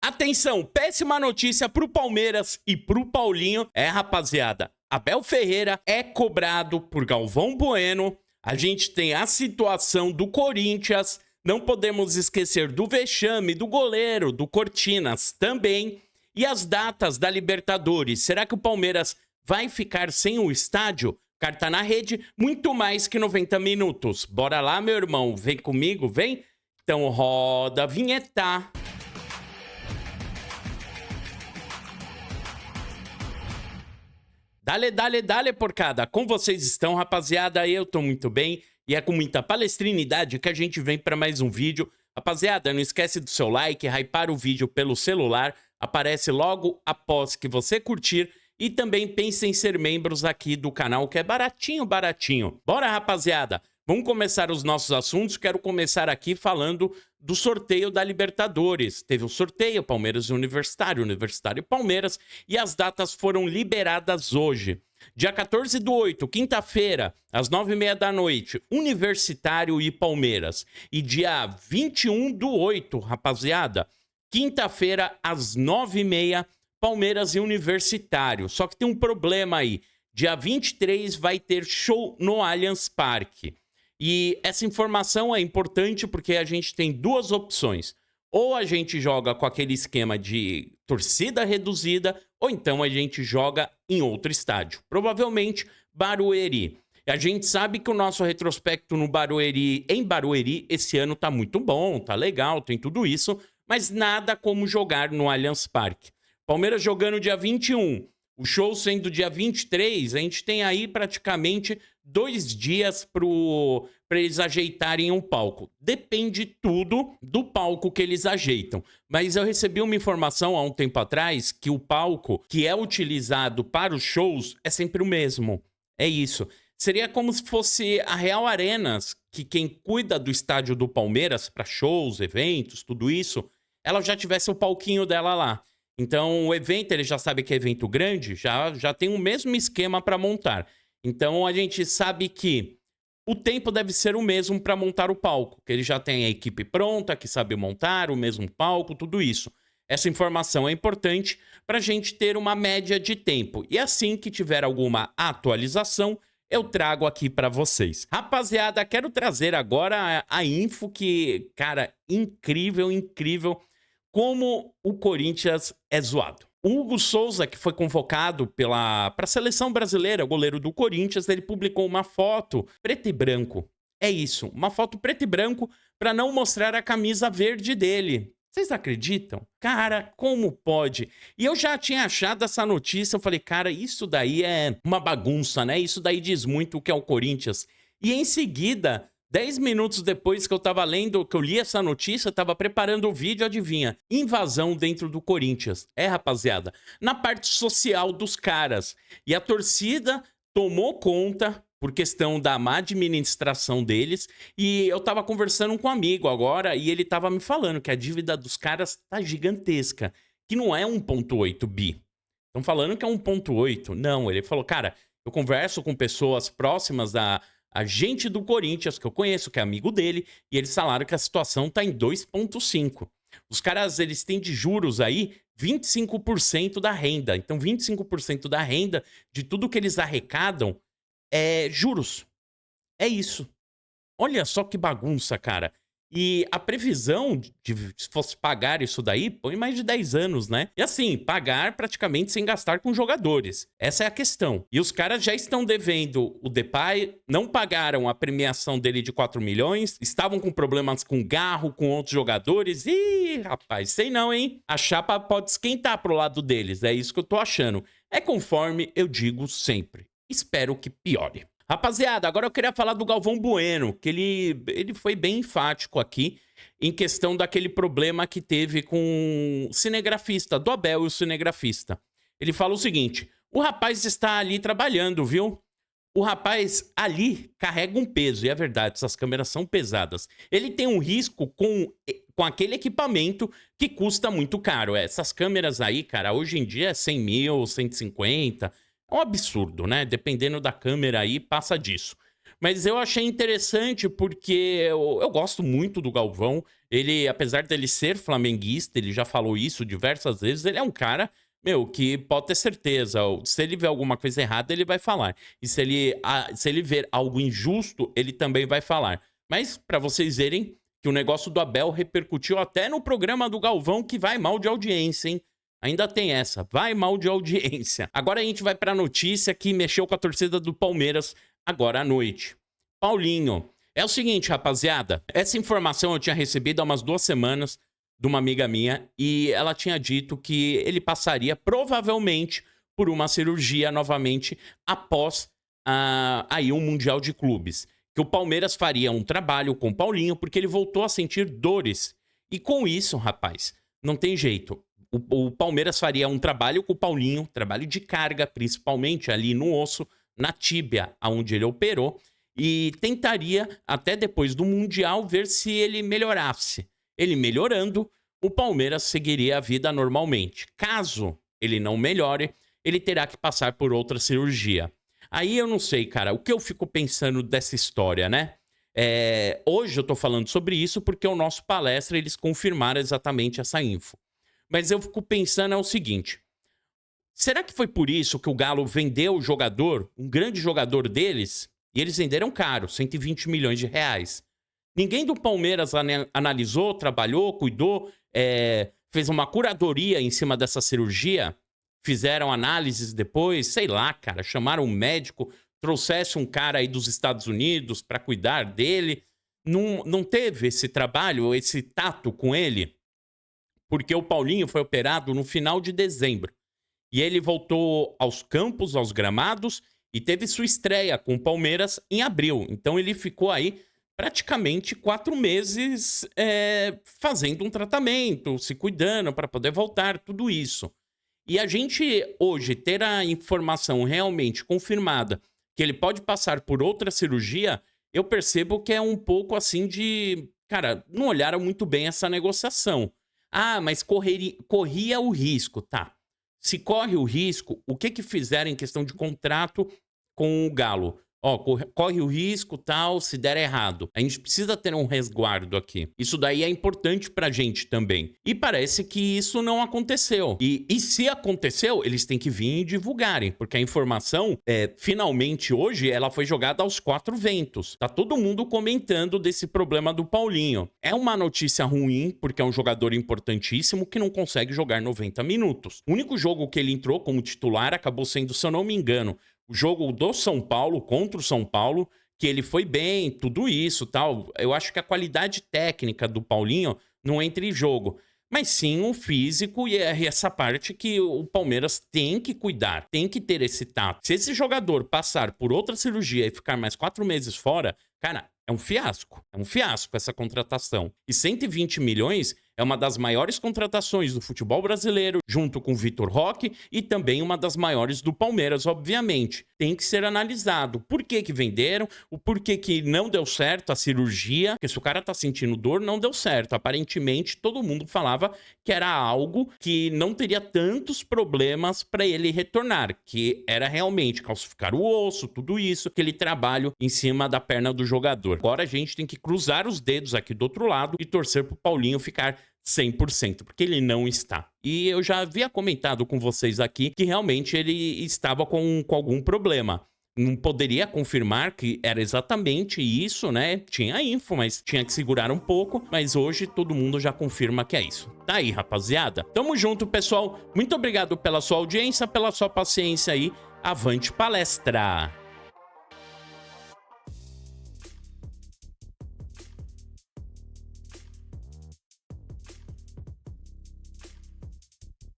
Atenção, péssima notícia pro Palmeiras e pro Paulinho. Rapaziada, Abel Ferreira é cobrado por Galvão Bueno. A gente tem a situação do Corinthians. Não podemos esquecer do vexame do goleiro, do Cortinas também. E as datas da Libertadores. Será que o Palmeiras vai ficar sem o estádio? Carta na rede, muito mais que 90 minutos. Bora lá, meu irmão. Vem comigo, vem? Então roda a vinheta. Dale, dale, dale, porcada. Com vocês estão, rapaziada? Eu tô muito bem. E é com muita palestrinidade que a gente vem para mais um vídeo. Rapaziada, não esquece do seu like, hypar o vídeo pelo celular. Aparece logo após que você curtir. E também pense em ser membros aqui do canal, que é baratinho, baratinho. Bora, rapaziada! Vamos começar os nossos assuntos. Quero começar aqui falando do sorteio da Libertadores. Teve um sorteio, Palmeiras e Universitário, Universitário e Palmeiras, e as datas foram liberadas hoje. Dia 14/8, quinta-feira, às 9h30 da noite, Universitário e Palmeiras. E dia 21/8, rapaziada, quinta-feira, às 9h30, Palmeiras e Universitário. Só que tem um problema aí. Dia 23 vai ter show no Allianz Parque. E essa informação é importante porque a gente tem duas opções. Ou a gente joga com aquele esquema de torcida reduzida, ou então a gente joga em outro estádio. Provavelmente Barueri. E a gente sabe que o nosso retrospecto no Barueri, em Barueri, esse ano tá muito bom, tá legal, tem tudo isso, mas nada como jogar no Allianz Parque. Palmeiras jogando dia 21, o show sendo dia 23, a gente tem aí praticamente 2 dias para eles ajeitarem um palco. Depende tudo do palco que eles ajeitam. Mas eu recebi uma informação há um tempo atrás que o palco que é utilizado para os shows é sempre o mesmo. É isso. Seria como se fosse a Real Arenas, que quem cuida do estádio do Palmeiras para shows, eventos, tudo isso, ela já tivesse o palquinho dela lá. Então, o evento, ele já sabe que é evento grande, já tem o mesmo esquema para montar. Então, a gente sabe que o tempo deve ser o mesmo para montar o palco, que ele já tem a equipe pronta, que sabe montar o mesmo palco, tudo isso. Essa informação é importante para a gente ter uma média de tempo. E assim que tiver alguma atualização, eu trago aqui para vocês. Rapaziada, quero trazer agora a info que, cara, incrível, incrível. Como o Corinthians é zoado. O Hugo Souza, que foi convocado para a seleção brasileira, goleiro do Corinthians, ele publicou uma foto preto e branco. É isso, uma foto preto e branco para não mostrar a camisa verde dele. Vocês acreditam? Cara, como pode? E eu já tinha achado essa notícia, eu falei, cara, isso daí é uma bagunça, né? Isso daí diz muito o que é o Corinthians. E em seguida, 10 minutos depois que eu tava lendo, que eu li essa notícia, tava preparando o vídeo, adivinha? Invasão dentro do Corinthians. Rapaziada, na parte social dos caras. E a torcida tomou conta por questão da má administração deles. E eu tava conversando com um amigo agora e ele tava me falando que a dívida dos caras tá gigantesca. Que não é 1,8 bi. Estão falando que é 1,8. Não, ele falou, cara, eu converso com pessoas próximas a gente do Corinthians, que eu conheço, que é amigo dele, e eles falaram que a situação tá em 2,5. Os caras, eles têm de juros aí 25% da renda. Então, 25% da renda de tudo que eles arrecadam é juros. É isso. Olha só que bagunça, cara. E a previsão de se fosse pagar isso daí, põe mais de 10 anos, né? E assim, pagar praticamente sem gastar com jogadores. Essa é a questão. E os caras já estão devendo o Depay, não pagaram a premiação dele de 4 milhões, estavam com problemas com Garro, com outros jogadores. Ih, rapaz, sei não, hein? A chapa pode esquentar pro lado deles, é isso que eu tô achando. É conforme eu digo sempre. Espero que piore. Rapaziada, agora eu queria falar do Galvão Bueno, que ele foi bem enfático aqui em questão daquele problema que teve com o cinegrafista, do Abel e o cinegrafista. Ele fala o seguinte, o rapaz está ali trabalhando, viu? O rapaz ali carrega um peso, e é verdade, essas câmeras são pesadas. Ele tem um risco com aquele equipamento que custa muito caro. Essas câmeras aí, cara, hoje em dia é 100 mil, 150... É um absurdo, né? Dependendo da câmera aí, passa disso. Mas eu achei interessante porque eu gosto muito do Galvão. Ele, apesar dele ser flamenguista, ele já falou isso diversas vezes, ele é um cara, meu, que pode ter certeza, se ele ver alguma coisa errada, ele vai falar. E se ele ver algo injusto, ele também vai falar. Mas, pra vocês verem que o negócio do Abel repercutiu até no programa do Galvão, que vai mal de audiência, hein? Ainda tem essa, vai mal de audiência. Agora a gente vai pra notícia que mexeu com a torcida do Palmeiras agora à noite. Paulinho. É o seguinte, rapaziada, essa informação eu tinha recebido há umas 2 semanas de uma amiga minha e ela tinha dito que ele passaria provavelmente por uma cirurgia novamente após aí um Mundial de Clubes. Que o Palmeiras faria um trabalho com o Paulinho porque ele voltou a sentir dores. E com isso, rapaz, não tem jeito. O Palmeiras faria um trabalho com o Paulinho, trabalho de carga, principalmente ali no osso, na tíbia, onde ele operou, e tentaria, até depois do Mundial, ver se ele melhorasse. Ele melhorando, o Palmeiras seguiria a vida normalmente. Caso ele não melhore, ele terá que passar por outra cirurgia. Aí eu não sei, cara, o que eu fico pensando dessa história, né? Hoje eu tô falando sobre isso porque o nosso palestra, eles confirmaram exatamente essa info. Mas eu fico pensando o seguinte, será que foi por isso que o Galo vendeu o jogador, um grande jogador deles, e eles venderam caro, 120 milhões de reais? Ninguém do Palmeiras analisou, trabalhou, cuidou, fez uma curadoria em cima dessa cirurgia? Fizeram análises depois, sei lá, cara, chamaram um médico, trouxesse um cara aí dos Estados Unidos para cuidar dele. Não teve esse trabalho, esse tato com ele? Porque o Paulinho foi operado no final de dezembro. E ele voltou aos campos, aos gramados, e teve sua estreia com o Palmeiras em abril. Então ele ficou aí praticamente 4 meses fazendo um tratamento, se cuidando para poder voltar, tudo isso. E a gente hoje ter a informação realmente confirmada que ele pode passar por outra cirurgia, eu percebo que é um pouco assim de... Cara, não olharam muito bem essa negociação. Ah, mas corria o risco, tá. Se corre o risco, o que fizeram em questão de contrato com o Galo? Ó, corre o risco, tal, se der errado. A gente precisa ter um resguardo aqui. Isso daí é importante pra gente também. E parece que isso não aconteceu. E se aconteceu, eles têm que vir e divulgarem. Porque a informação, finalmente hoje, ela foi jogada aos 4 ventos. Tá todo mundo comentando desse problema do Paulinho. É uma notícia ruim, porque é um jogador importantíssimo que não consegue jogar 90 minutos. O único jogo que ele entrou como titular acabou sendo, se eu não me engano, o jogo do São Paulo, contra o São Paulo, que ele foi bem, tudo isso, tal. Eu acho que a qualidade técnica do Paulinho não entra em jogo. Mas sim o físico e essa parte que o Palmeiras tem que cuidar, tem que ter esse tato. Se esse jogador passar por outra cirurgia e ficar mais 4 meses fora, cara, é um fiasco essa contratação. E 120 milhões é uma das maiores contratações do futebol brasileiro, junto com o Vitor Roque, e também uma das maiores do Palmeiras, obviamente. Tem que ser analisado. Por que venderam? O porquê que não deu certo a cirurgia? Porque se o cara tá sentindo dor, não deu certo. Aparentemente, todo mundo falava que era algo que não teria tantos problemas para ele retornar, que era realmente calcificar o osso, tudo isso, aquele trabalho em cima da perna do jogador. Agora a gente tem que cruzar os dedos aqui do outro lado e torcer pro Paulinho ficar 100%, porque ele não está. E eu já havia comentado com vocês aqui que realmente ele estava com algum problema. Não poderia confirmar que era exatamente isso, né? Tinha info, mas tinha que segurar um pouco. Mas hoje todo mundo já confirma que é isso. Tá aí, rapaziada. Tamo junto, pessoal. Muito obrigado pela sua audiência, pela sua paciência aí. Avante palestra!